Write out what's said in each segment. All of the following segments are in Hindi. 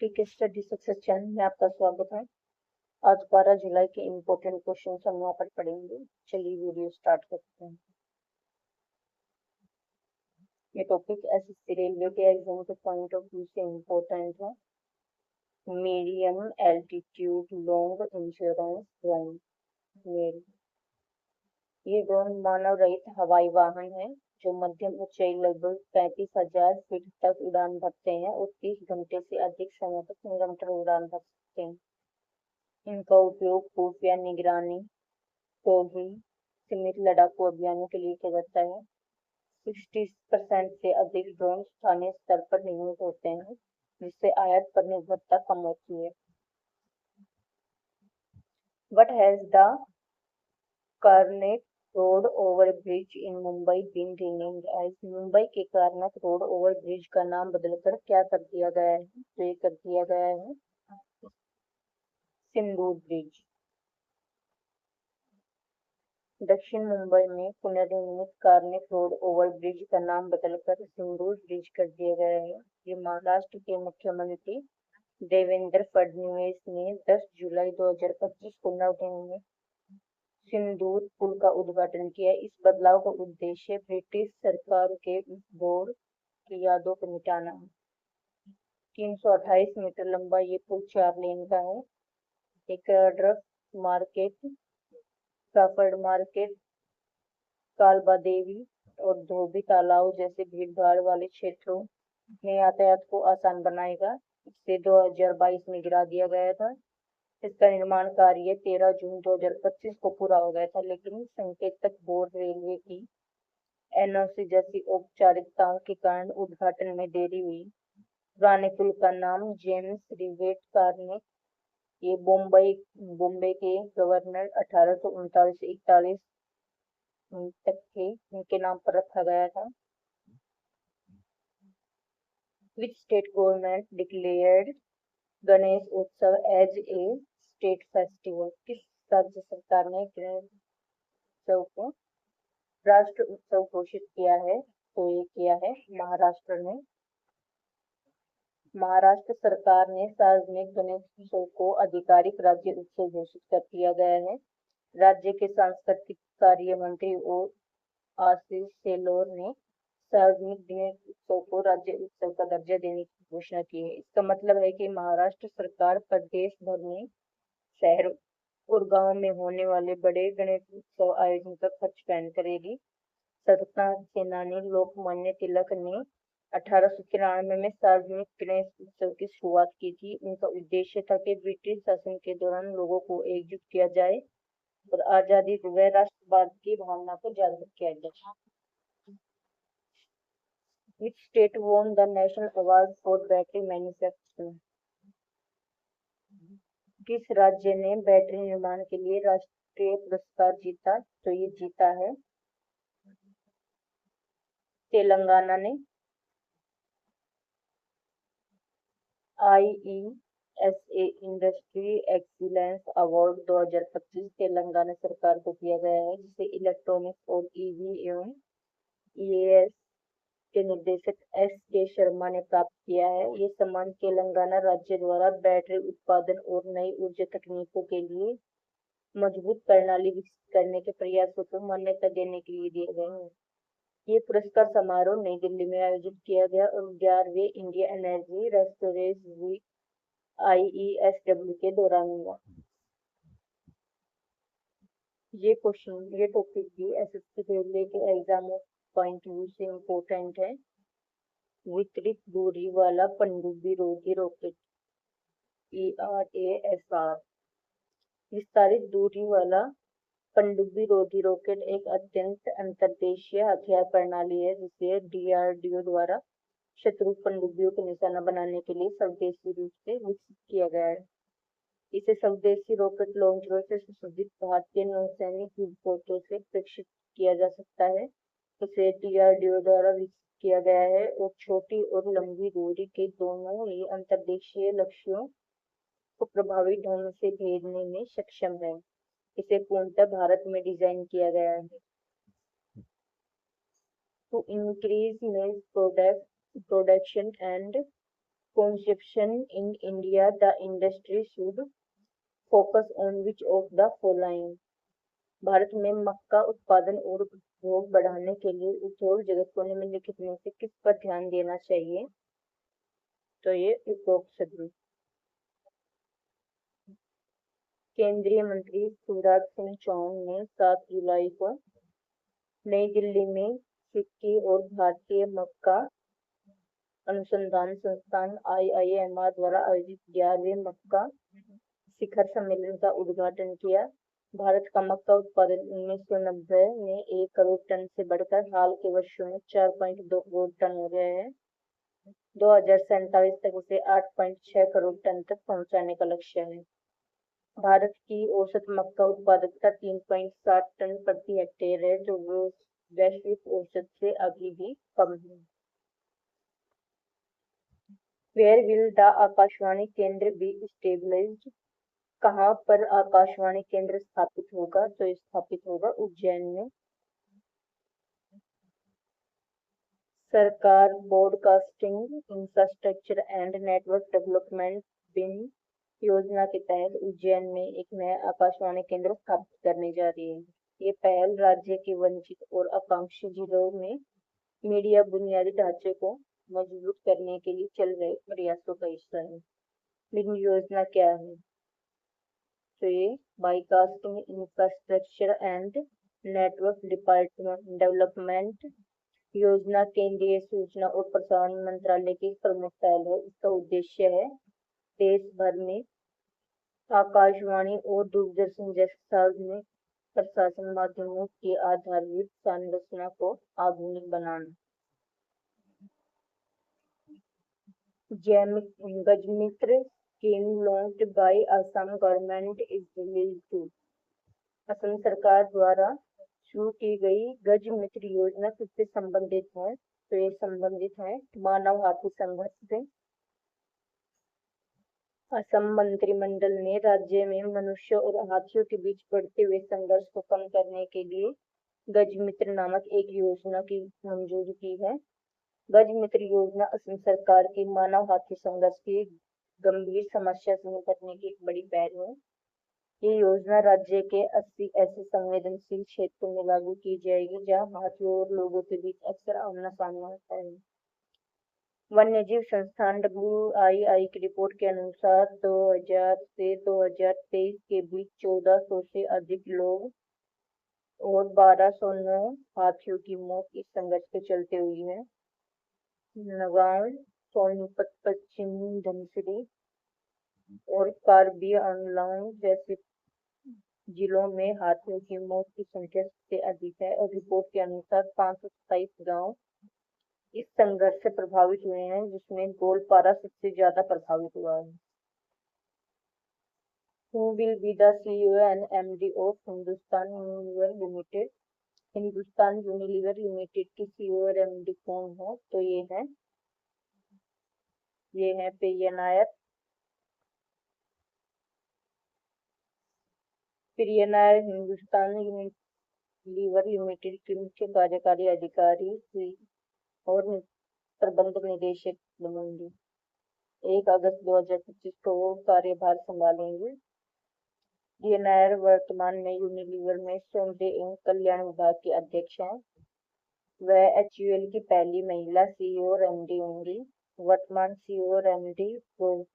ठीक है, स्टडी सक्सेस चैनल में आपका स्वागत है। आज 12 जुलाई के इम्पोर्टेंट क्वेश्चन हम यहाँ पर पढ़ेंगे। चलिए वीडियो स्टार्ट करते हैं। ये टॉपिक एसएससी रेलवे के एग्जाम के पॉइंट ऑफ व्यू से इम्पोर्टेंट है। Medium altitude long insurance drone. ये ड्रोन मानव रहित हवाई वाहन है जो मध्यम ऊंचाई लगभग 35,000 फीट तक उड़ान भरते हैं और 30 घंटे से अधिक समय तक निरंतर उड़ान भर सकते हैं। इनका उपयोग खुफिया निगरानी, टोही, सीमित लड़ाकू अभियानों के लिए किया जाता है। 60% से अधिक ड्रोन स्थानीय स्तर पर निर्मित होते हैं, जिससे आयात पर निर्भरता कम होती है। What has the Karnak road over bridge in Mumbai been renamed as? Mumbai के कारनक रोड ओवर ब्रिज का नाम बदलकर क्या कर दिया गया है? तो ये कर दिया गया है सिंदूर ब्रिज। दक्षिण मुंबई में पुनर्निर्मित कार्निक रोड ओवर ब्रिज का नाम बदलकर सिंदूर ब्रिज कर दिया गया है। ये महाराष्ट्र के मुख्यमंत्री देवेंद्र फडणवीस ने 10 जुलाई 2025 को नवदिल्ली में सिंदूर पुल का उद्घाटन किया। इस बदलाव का उद्देश्य ब्रिटिश सरकार के इस दौर की यादों को मिटाना है। 328 मीटर लंबा ये पुल 4 लेन का है। एक ड्रग मार्केट, क्राफर्ड मार्केट, कालबा देवी और धोबी तालाब जैसे भीड़-भाड़ वाले क्षेत्रों में यातायात को आसान बनाएगा। इसे 2022 में गिरा दिया गया था। इसका निर्माण कार्य 13 जून 2025 को पूरा हो गया था, लेकिन संकेतक बोर्ड रेलवे की एनओसी जैसी औपचारिकताओं के कारण उद्घाटन में देरी हुई। पुराने पुल का नाम जेम्स रिवेट कार्निक, ये बॉम्बे के गवर्नर 1839 से 41 तक के उनके नाम पर रखा गया था। Which state government declared Ganesh उत्सव एज ए स्टेट फेस्टिवल? किस राज्य सरकार ने गणेश उत्सव को राष्ट्र उत्सव घोषित किया है? तो ये किया है महाराष्ट्र ने। महाराष्ट्र सरकार ने सार्वजनिक गणेश उत्सव को आधिकारिक राज्य उत्सव घोषित कर दिया गया है। राज्य के सांस्कृतिक कार्य मंत्री और आशीष सेलोर ने सार्वजनिक गणेश उत्सव को राज्य उत्सव का दर्जा देने की घोषणा की है। इसका मतलब है कि महाराष्ट्र सरकार प्रदेश भर में शहरों और गांव में होने वाले बड़े गणेश उत्सव आयोजन का खर्च वहन करेगी। स्वतंत्रता सेनानी लोकमान्य तिलक ने 1893 में सार्वजनिक गणेश उत्सव की शुरुआत की थी। उनका उद्देश्य था कि ब्रिटिश शासन के दौरान लोगों को एकजुट किया जाए और आजादी व राष्ट्रवाद की भावना को जागृत किया जाए। Which state won the National Award for Battery Manufacturing? किस राज्य ने बैटरी निर्माण के लिए राष्ट्रीय पुरस्कार जीता? तो ये जीता है तेलंगाना ने। IESA industry excellence award 2025 Telangana सरकार को दिया गया है, जिसे इलेक्ट्रॉनिक्स और ईवी एवं EAS के निदेशक S.K. शर्मा ने प्राप्त किया है। ये सम्मान तेलंगाना राज्य द्वारा बैटरी उत्पादन और नई ऊर्जा तकनीकों के लिए मजबूत प्रणाली विकसित करने के प्रयासों को मान्यता देने के लिए दिए गए हैं। ये पुरस्कार समारोह नई दिल्ली में आयोजित किया गया और 11वें इंडिया एनर्जी रेस्टोरेज वीक IESW के दौरान हुआ। ये टॉपिक भी एसएससी रेलवे के एग्जाम पॉइंट व्यू से इम्पोर्टेंट है। वितरित दूरी वाला पनडुब्बी रोधी रॉकेट ERASR। विस्तारित दूरी वाला पनडुब्बी रोधी रॉकेट एक अत्यंत अंतर्देशीय हथियार प्रणाली है, जिसे DRDO द्वारा शत्रु पनडुब्बियों को निशाना बनाने के लिए स्वदेशी रूप से विकसित किया गया है। इसे स्वदेशी रॉकेट लॉन्चरों से सुसज्जित भारतीय नौसैनिक युद्धपोतों से प्रशिक्षित किया जा सकता है। इसे DRDO द्वारा विकसित किया गया है और छोटी और लंबी दूरी के दोनों ही अंतर्देशीय लक्ष्यों को प्रभावी ढंग से भेजने में सक्षम है। इसे पूर्णतः भारत में डिजाइन किया गया है। To increase mass production and consumption in India, the industry should focus on which of the following? Bharat में मक्का उत्पादन और उपभोग बढ़ाने के लिए उद्योग जगत को निम्नलिखित में से किस पर ध्यान देना चाहिए? तो ये उपरोक्त सभी। केंद्रीय मंत्री शिवराज सिंह चौहान ने 7 जुलाई को नई दिल्ली में फिक्की और भारतीय मक्का अनुसंधान संस्थान IIMR द्वारा आयोजित 11वें मक्का शिखर सम्मेलन का उद्घाटन किया। भारत का मक्का उत्पादन 1990 में 1 करोड़ टन से बढ़कर हाल के वर्षों में 4.2 करोड़ टन हो गया है। 2047 तक उसे 8.6 करोड़ टन तक पहुंचाने का लक्ष्य है। भारत की औसत मक्का उत्पादकता 3.7 टन प्रति हेक्टेयर है, जो वैश्विक औसत से अभी भी कम है। Where will the आकाशवाणी केंद्र be established? कहाँ पर आकाशवाणी केंद्र स्थापित होगा? तो स्थापित होगा उज्जैन में। सरकार broadcasting infrastructure and network development BIND योजना के तहत उज्जैन में एक नया आकाशवाणी केंद्र स्थापित करने जा रही है। ये पहल राज्य के वंचित और आकांक्षी जिलों में मीडिया बुनियादी ढांचे को मजबूत करने के लिए चल रहे प्रयासों का हिस्सा है। लेकिन योजना क्या है? तो ये broadcasting infrastructure and network development योजना केंद्रीय सूचना और प्रसारण मंत्रालय की प्रमुख पहल है। इसका उद्देश्य है देश भर में आकाशवाणी और दूरदर्शन जैसे सार्वजनिक प्रसारण माध्यमों की आधारभूत संरचना को आधुनिक बनाना। Gajmitra scheme launched by Assam government is release to. Assam सरकार द्वारा शुरू की गई गज मित्र योजना किससे संबंधित है? तो ये संबंधित है मानव हाथी संघर्ष से। असम मंत्रिमंडल ने राज्य में मनुष्य और हाथियों के बीच बढ़ते हुए संघर्ष को कम करने के लिए गज मित्र नामक एक योजना की मंजूरी की है। गज मित्र योजना असम सरकार की मानव हाथी संघर्ष की गंभीर समस्या से निपटने की एक बड़ी पहल है। ये योजना राज्य के 80 ऐसे संवेदनशील क्षेत्रों में लागू की जाएगी जहां हाथियों और लोगों के बीच अक्सर आमना सामना होता है। वन्यजीव संस्थान WII की रिपोर्ट के अनुसार 2000 से 2023 के बीच 1400 से अधिक लोग और 1209 हाथियों की मौत इस संघर्ष के चलते हुई है। नगांव, सोनीपत, पश्चिमी धनसिरी और कार्बी आंगलॉन्ग जैसे जिलों में हाथियों की मौत की संख्या सबसे अधिक है और रिपोर्ट के अनुसार 527 गांव इस संघर्ष से प्रभावित हुए हैं, जिसमें गोलपारा सबसे ज्यादा प्रभावित हुआ है। Who will be the CEO and MD of Hindustan Unilever Limited? Hindustan Unilever limited की CEO और MD कौन है? तो ये है प्रिया नायर। प्रिया नायर हिंदुस्तान यूनिलीवर लिमिटेड की मुख्य कार्यकारी अधिकारी और प्रबंधक निदेशक बनेंगे। 1 अगस्त 2025 को वो कार्यभार संभालेंगे। प्रिया नायर वर्तमान में यूनिलीवर में सौंदर्य एवं कल्याण विभाग के अध्यक्ष हैं। वह HUL की पहली महिला CEO और MD होंगी। वर्तमान CEO और MD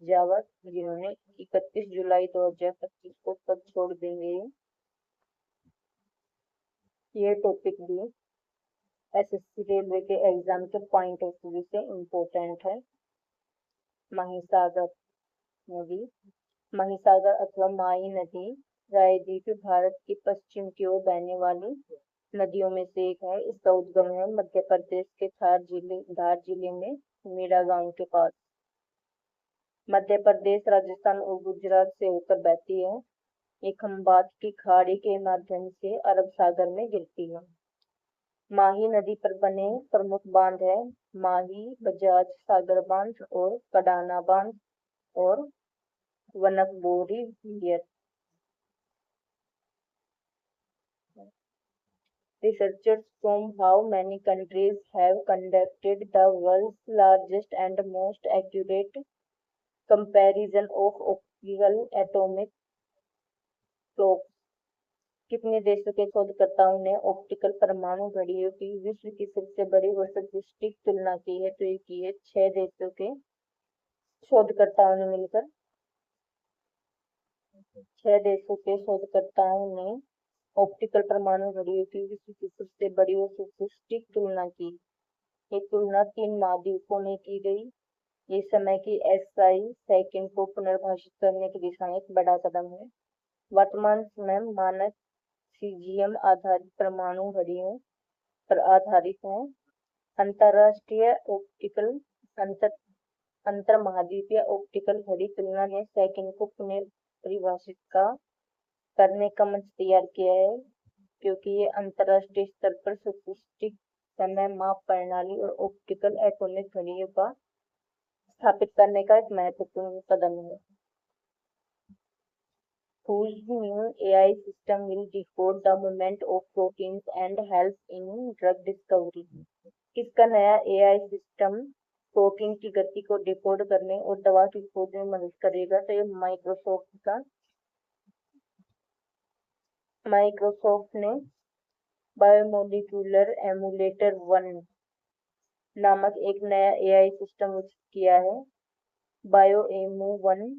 जावत, जिन्होंने 31 जुलाई 2025 को पद छोड़ देंगे। ये टॉपिक भी SSC रेलवे के एग्जाम के पॉइंट ऑफ व्यू से इम्पोर्टेंट है। महिसागर नदी, महिसागर अथवा माई नदी प्रायद्वीपीय भारत की पश्चिम की ओर बहने वाली नदियों में से एक है। इसका उद्गम है मध्य प्रदेश के धार जिले में मीरा गांव के पास। मध्य प्रदेश, राजस्थान और गुजरात से होकर बहती है। ये खंबात की खाड़ी के माध्यम से अरब सागर में गिरती है। माही नदी पर बने प्रमुख बांध है माही, बजाज सागर बांध और कडाना बांध और वनकबोरी wear. Researchers from how many countries have conducted the world's largest and most accurate comparison of optical atomic clocks? कितने देशों के शोधकर्ताओं ने ऑप्टिकल परमाणु घड़ियों की विश्व की सबसे बड़ी और सटीक तुलना की है? तो ये की है 6 देशों के शोधकर्ताओं ने मिलकर। 6 देशों के शोधकर्ताओं ने ऑप्टिकल परमाणु घड़ियों की विश्व की सबसे बड़ी और सटीक तुलना की। ये तुलना 3 महाद्वीपों में की गई। ये समय की एसआई सेकंड को पुनर्भाषित करने की दिशा में एक बड़ा कदम है। वर्तमान समय मानक सीजीएम आधारित परमाणु घड़ियों पर आधारित है। अंतरराष्ट्रीय ऑप्टिकल अंतर महाद्वीपीय ऑप्टिकल घड़ी तुलना ने सेकंड को पुनर्परिभाषित करने का मंच तैयार किया है, क्योंकि ये अंतरराष्ट्रीय स्तर पर सटीक समय माप प्रणाली और ऑप्टिकल एटॉमिक घड़ियों का स्थापित करने का एक महत्वपूर्ण कदम है। Whose new AI system will decode the movement of proteins and help in drug discovery? किसका नया AI सिस्टम प्रोटीन की गति को डिकोड करने और दवा की खोज में मदद करेगा? तो ये माइक्रोसॉफ्ट ने बायोमोलिक्यूलर एमुलेटर 1 नामक एक नया AI सिस्टम विकसित किया है। बायोएमू 1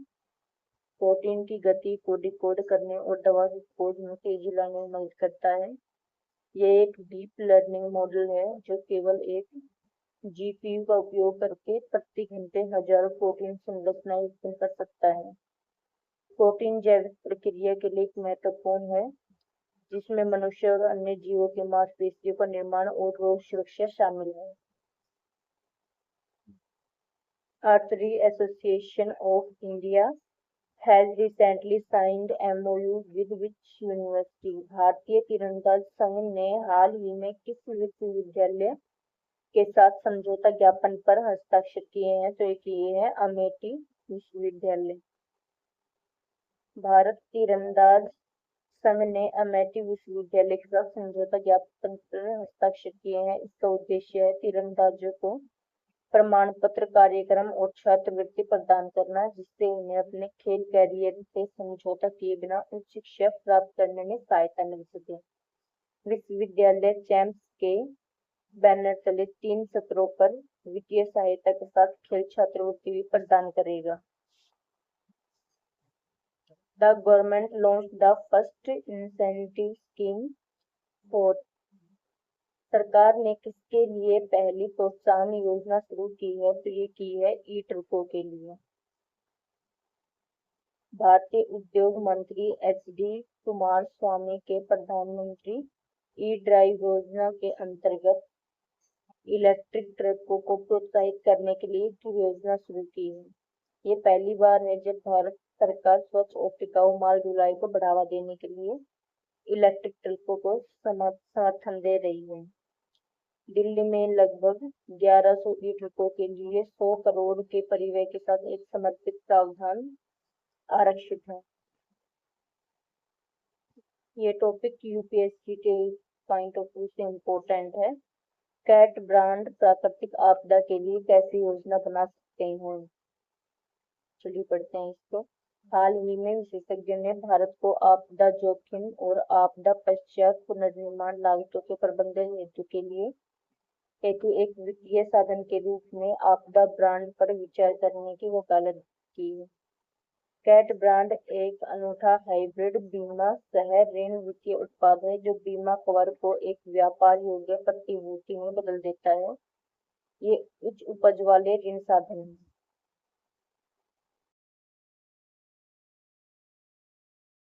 प्रोटीन की गति को डिकोड करने और दवा की खोज में तेजी लाने में मदद करता है। यह एक डीप लर्निंग मॉडल है जो केवल एक जीपीयू का उपयोग करके प्रति घंटे हजारों प्रोटीन संरचनाएं उत्पन्न कर सकता है। प्रोटीन जैविक प्रक्रिया के लिए एक महत्वपूर्ण है, जिसमें मनुष्य और अन्य जीवों के मांसपेशियों का निर्माण और रोग सुरक्षा शामिल है। Archery association of India has recently signed MOU with which university? भारतीय तीरंदाज संघ ने हाल ही में किस विश्वविद्यालय के साथ समझौता ज्ञापन पर हस्ताक्षर किए हैं? तो ये है अमेठी विश्वविद्यालय। भारत तीरंदाज संघ ने अमेठी विश्वविद्यालय के साथ समझौता ज्ञापन पर हस्ताक्षर किए हैं। इसका उद्देश्य है तीरंदाजों को प्रमाण पत्र, कार्यक्रम और छात्रवृत्ति प्रदान करना, जिससे उन्हें अपने खेल कैरियर से समझौता किए बिना उच्च शिक्षा प्राप्त करने में सहायता मिल सके। विश्वविद्यालय चैंप्स के बैनर तले 3 सत्रों पर वित्तीय सहायता के साथ खेल छात्रवृत्ति भी प्रदान करेगा। The government launch the first incentive scheme for. सरकार ने किसके लिए पहली प्रोत्साहन योजना शुरू की है? तो ये की है ई ट्रकों के लिए। भारतीय उद्योग मंत्री एचडी कुमारस्वामी के प्रधानमंत्री ई ड्राइव योजना के अंतर्गत इलेक्ट्रिक ट्रकों को प्रोत्साहित करने के लिए एक योजना शुरू की है। ये पहली बार है जब भारत सरकार स्वच्छ और टिकाऊ माल ढुलाई को बढ़ावा देने के लिए इलेक्ट्रिक ट्रकों को समर्थन दे रही है। दिल्ली में लगभग 1100 ई ट्रकों के लिए 100 करोड़ के परिव्यय के साथ एक समर्पित प्रावधान आरक्षित है। ये टॉपिक यूपीएससी के पॉइंट ऑफ व्यू से इम्पोर्टेंट है। कैट ब्रांड प्राकृतिक आपदा के लिए कैसी योजना बना सकते हैं? चलिए पढ़ते हैं इसको। हाल ही में विशेषज्ञों ने भारत को आपदा जोखिम और आपदा पश्चात पुनर्निर्माण लागतों के प्रबंधन हेतु एक वित्तीय साधन के रूप में आपदा बॉन्ड पर विचार करने की वकालत की है। कैट बॉन्ड एक अनूठा हाइब्रिड बीमा सह ऋण वित्तीय उत्पाद है जो बीमा कवर को एक व्यापार योग्य प्रतिभूति में बदल देता है। ये उच्च उपज वाले ऋण साधन है।